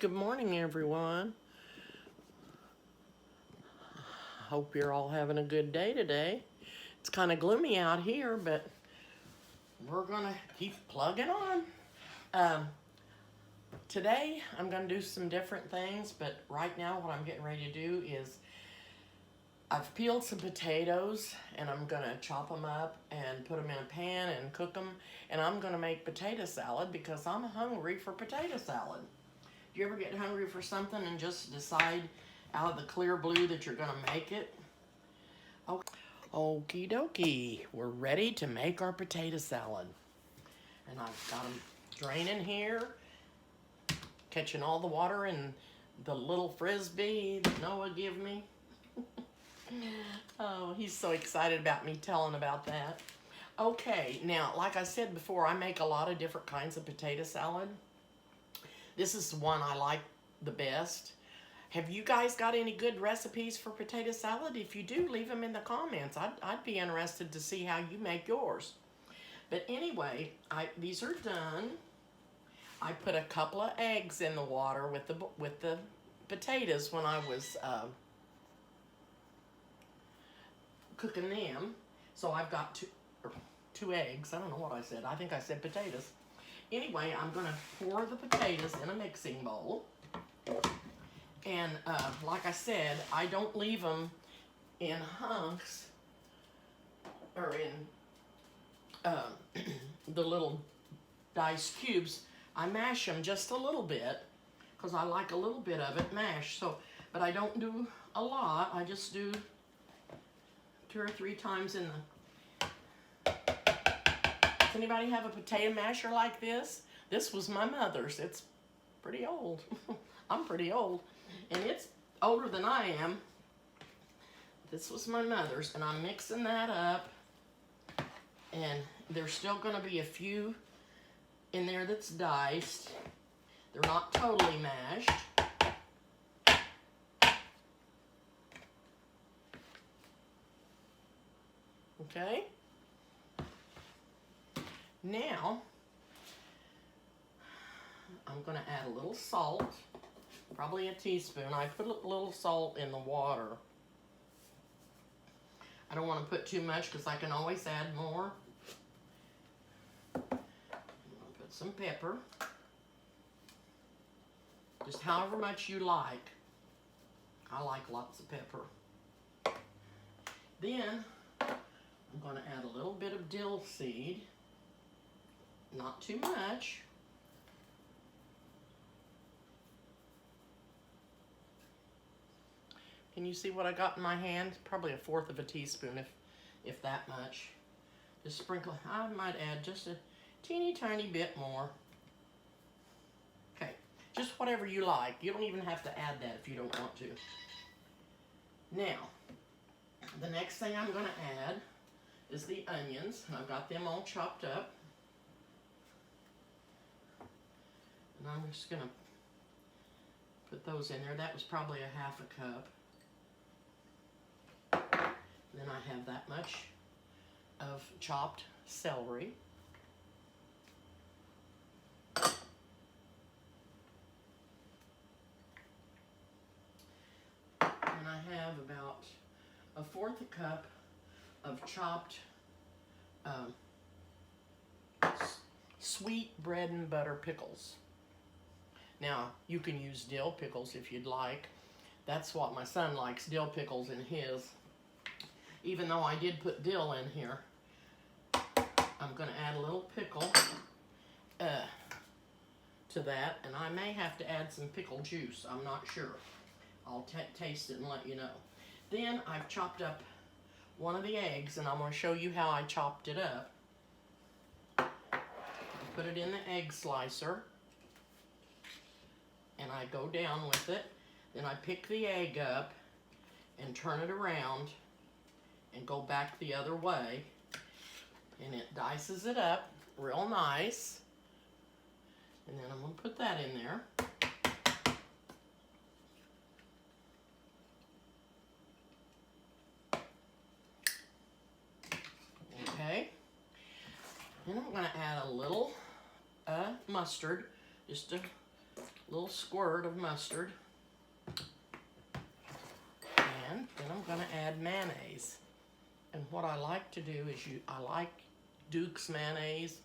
Good morning, everyone. Hope you're all having a good day today. It's kind of gloomy out here, but we're gonna keep plugging on. Um, Today, I'm gonna do some different things, but right now what I'm getting ready to do is I've peeled some potatoes and I'm gonna chop them up and put them in a pan and cook them. And I'm gonna make potato salad because I'm hungry for potato salad. Do you ever get hungry for something and just decide out of the clear blue that you're gonna make it? Okay. Okie dokie, we're ready to make our potato salad. And I've got them draining here, catching all the water in the little frisbee that Noah gave me. Oh, he's so excited about me telling about that. Okay, now, like I said before, I make a lot of different kinds of potato salad. This is the one I like the best. Have you guys got any good recipes for potato salad? If you do, leave them in the comments. I'd be interested to see how you make yours. But anyway, these are done. I put a couple of eggs in the water with the potatoes when I was cooking them. So I've got two eggs. I don't know what I said. I think I said potatoes. Anyway, I'm going to pour the potatoes in a mixing bowl. And like I said, I don't leave them in hunks or in the little diced cubes. I mash them just a little bit because I like a little bit of it mashed. So, but I don't do a lot. I just do 2 or 3 times in the... Does anybody have a potato masher like this? This was my mother's. It's pretty old. I'm pretty old. And it's older than I am. This was my mother's. And I'm mixing that up. And there's still going to be a few in there that's diced. They're not totally mashed. Okay? Now, I'm going to add a little salt, probably a teaspoon. I put a little salt in the water. I don't want to put too much because I can always add more. I'm going to put some pepper, just however much you like. I like lots of pepper. Then, I'm going to add a little bit of dill seed. Not too much. Can you see what I got in my hand? Probably 1/4 of a teaspoon, if that much. Just sprinkle. I might add just a teeny tiny bit more. Okay, just whatever you like. You don't even have to add that if you don't want to. Now, the next thing I'm going to add is the onions. And I've got them all chopped up. And I'm just going to put those in there. That was probably a 1/2 cup. Then I have that much of chopped celery. And I have about a 1/4 cup of chopped sweet bread and butter pickles. Now, you can use dill pickles if you'd like. That's what my son likes, dill pickles in his. Even though I did put dill in here, I'm going to add a little pickle to that. And I may have to add some pickle juice. I'm not sure. I'll taste it and let you know. Then I've chopped up one of the eggs, and I'm going to show you how I chopped it up. I put it in the egg slicer. And I go down with it. Then I pick the egg up and turn it around and go back the other way. And it dices it up real nice. And then I'm going to put that in there. Okay. Then I'm going to add a little mustard, just a little squirt of mustard. And then I'm gonna add mayonnaise. And what I like to do is I like Duke's mayonnaise.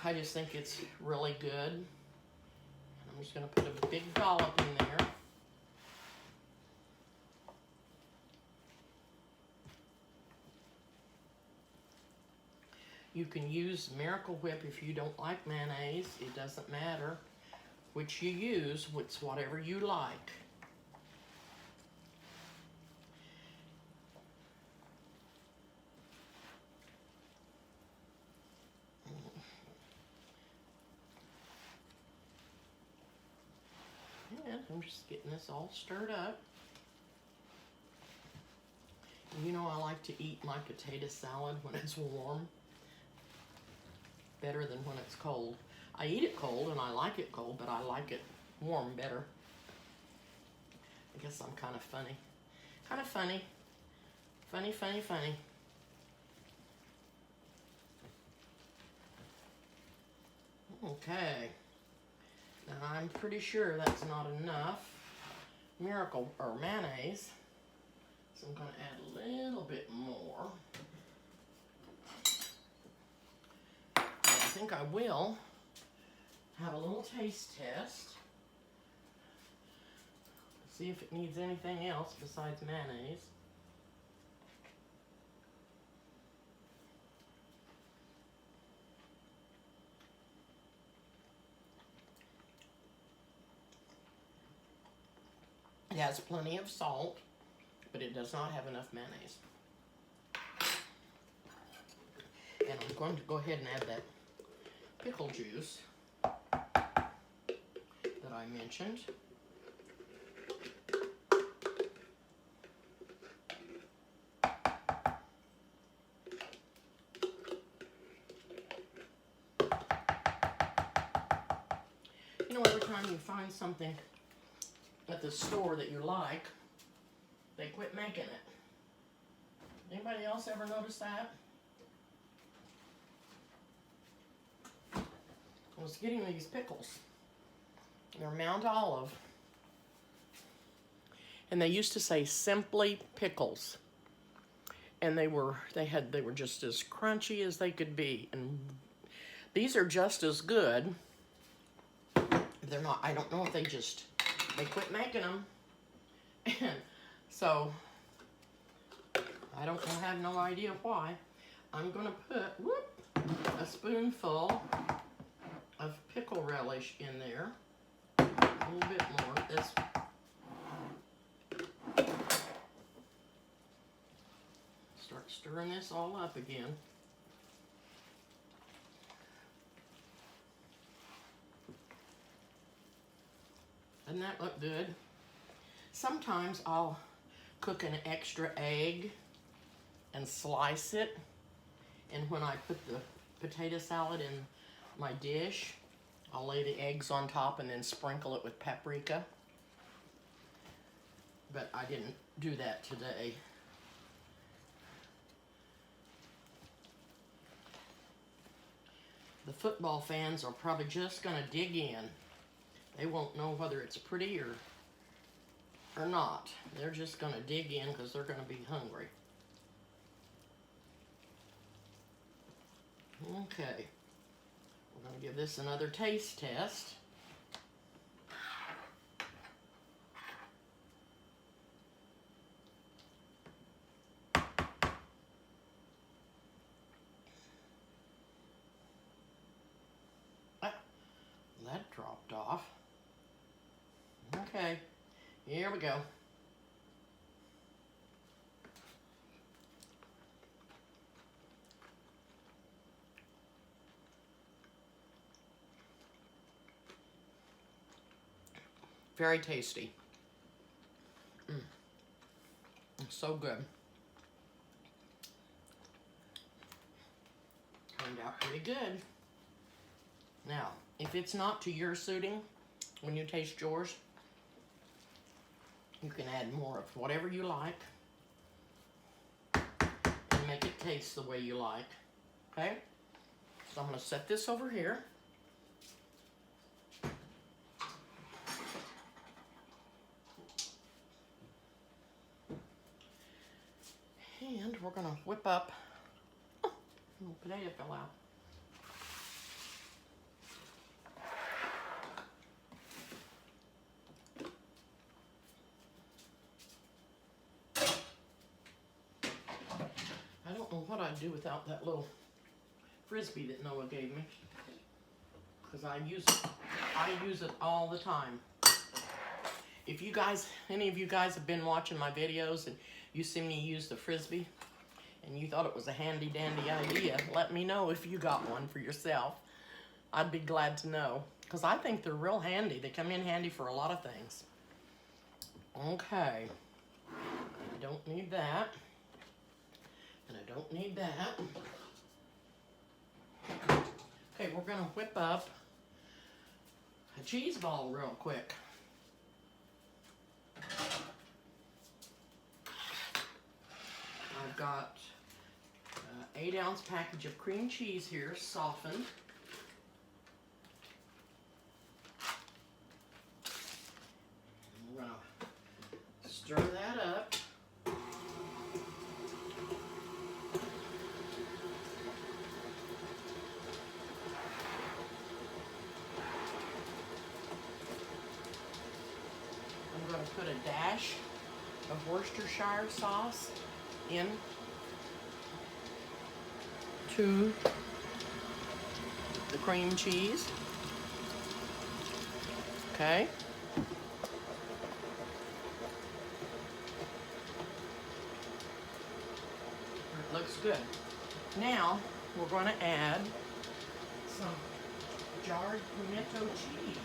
I just think it's really good. I'm just gonna put a big dollop in there. You can use Miracle Whip if you don't like mayonnaise. It doesn't matter which you use. It's whatever you like. And I'm just getting this all stirred up. You know, I like to eat my potato salad when it's warm. Better than when it's cold. I eat it cold and I like it cold, but I like it warm better. I guess I'm kind of funny. Kind of funny. Funny, funny, funny. Okay. Now I'm pretty sure that's not enough Miracle or mayonnaise. So I'm going to add a little bit more. I think I will have a little taste test. See if it needs anything else besides mayonnaise. It has plenty of salt, but it does not have enough mayonnaise. And I'm going to go ahead and add that pickle juice that I mentioned. You know, every time you find something at the store that you like, they quit making it. Anybody else ever notice that? I was getting these pickles. They're Mount Olive. And they used to say Simply Pickles. And they were just as crunchy as they could be. And these are just as good. They're not, I don't know if they quit making them. And so, I have no idea why. I'm gonna put, a spoonful of pickle relish in there. A little bit more. This. Start stirring this all up again. Doesn't that look good? Sometimes I'll cook an extra egg and slice it. And when I put the potato salad in my dish, I'll lay the eggs on top and then sprinkle it with paprika. But I didn't do that today. The football fans are probably just gonna dig in. They won't know whether it's pretty or not. They're just gonna dig in because they're gonna be hungry. Okay. We're going to give this another taste test. That dropped off. Okay, here we go. Very tasty. It's so good. Turned out pretty good. Now, if it's not to your suiting, when you taste yours, you can add more of whatever you like and make it taste the way you like. Okay? So I'm going to set this over here. And we're gonna whip up, oh, little potato fell out. I don't know what I'd do without that little Frisbee that Noah gave me, because I use it all the time. If you guys, any of you guys have been watching my videos and you see me use the Frisbee and you thought it was a handy dandy idea, let me know if you got one for yourself. I'd be glad to know, because I think they're real handy. They come in handy for a lot of things. Okay, I don't need that, and I don't need that. Okay, we're gonna whip up a cheese ball real quick. I've got an 8-ounce package of cream cheese here, softened. And we're gonna stir that up. I'm going to put a dash of Worcestershire sauce in to the cream cheese. Okay. It looks good. Now we're going to add some jarred pimento cheese.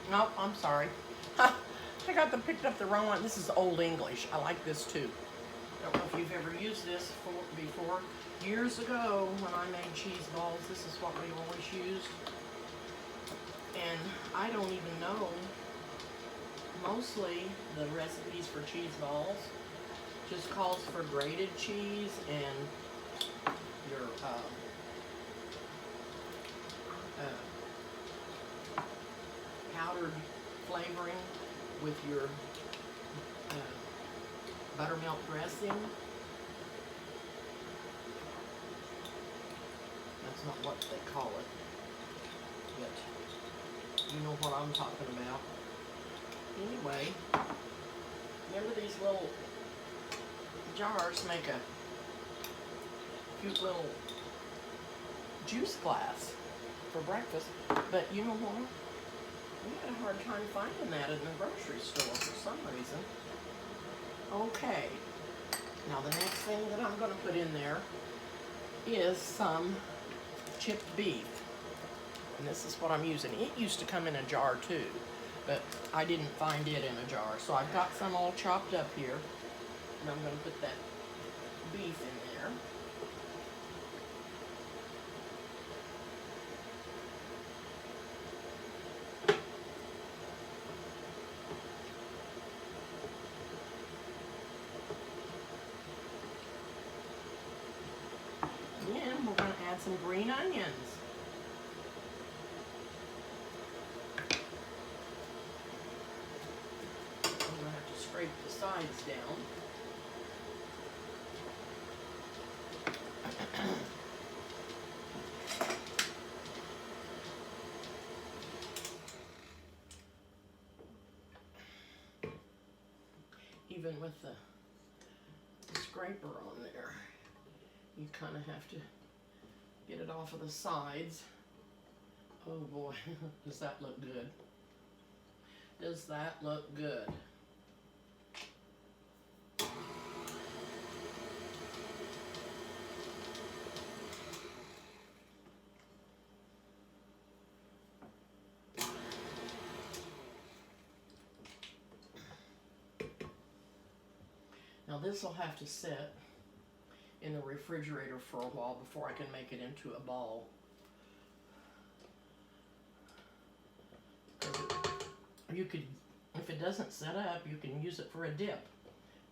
Nope, I'm sorry. I picked up the wrong one. This is Old English. I like this too. I don't know if you've ever used this before. Years ago, when I made cheese balls, this is what we always used. And I don't even know, mostly the recipes for cheese balls just calls for grated cheese and your powdered flavoring with your buttermilk dressing. That's not what they call it, but you know what I'm talking about. Anyway, remember these little jars make a cute little juice glass for breakfast, but you know what? We had a hard time finding that in the grocery store for some reason. Okay, now the next thing that I'm going to put in there is some chipped beef. And this is what I'm using. It used to come in a jar too, but I didn't find it in a jar. So I've got some all chopped up here, and I'm going to put that beef in there. Then we're going to add some green onions. I'm going to have to scrape the sides down. Even with the scraper on there, you kind of have to get it off of the sides. Oh boy, does that look good? Does that look good? Now this will have to sit in the refrigerator for a while before I can make it into a ball. you could, if it doesn't set up, you can use it for a dip.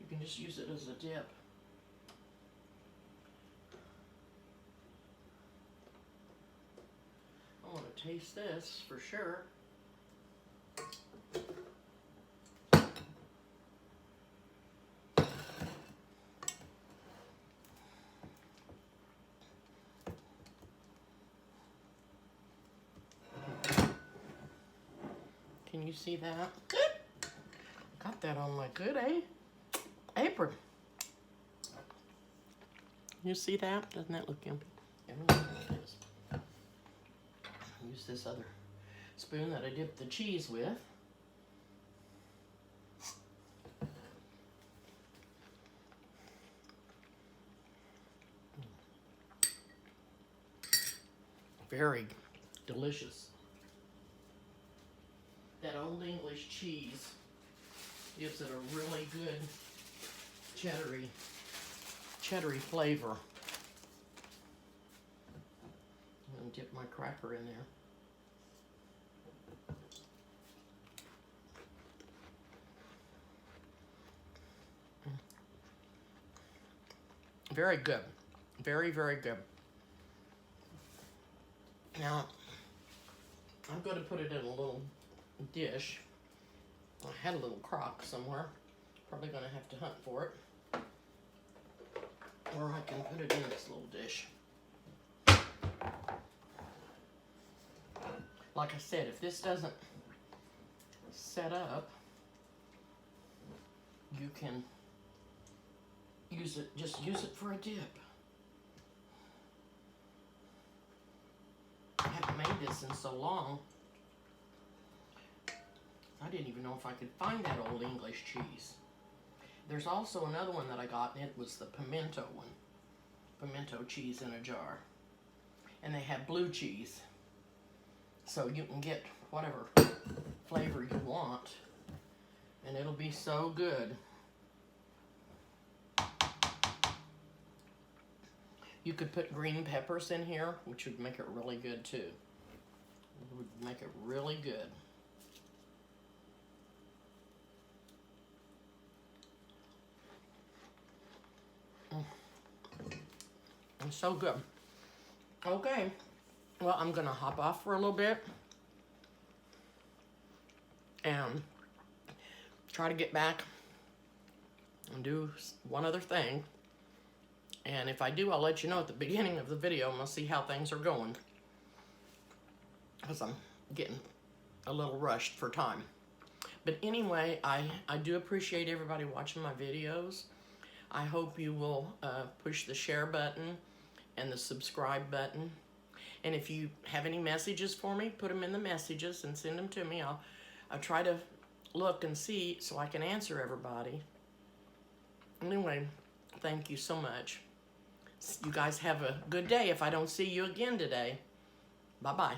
You can just use it as a dip. I want to taste this for sure. Can you see that? Got that on my good apron. You see that? Doesn't that look yummy? Use this other spoon that I dipped the cheese with. Very delicious. That Old English cheese gives it a really good cheddary flavor. I'm going to dip my cracker in there. Very good. Very, very good. Now, I'm going to put it in a little dish. I had a little crock somewhere. Probably going to have to hunt for it. Or I can put it in this little dish. Like I said, if this doesn't set up, you can use it, just use it for a dip. I haven't made this in so long. I didn't even know if I could find that Old English cheese. There's also another one that I got, and it was the pimento one. Pimento cheese in a jar. And they have blue cheese. So you can get whatever flavor you want. And it'll be so good. You could put green peppers in here, which would make it really good too. It would make it really good. It's so good. Okay, well, I'm gonna hop off for a little bit and try to get back and do one other thing. And if I do, I'll let you know at the beginning of the video, and we'll see how things are going, because I'm getting a little rushed for time. But anyway, I do appreciate everybody watching my videos. I hope you will push the share button and the subscribe button. And if you have any messages for me, put them in the messages and send them to me. I'll try to look and see so I can answer everybody. Anyway, thank you so much. You guys have a good day if I don't see you again today. Bye-bye.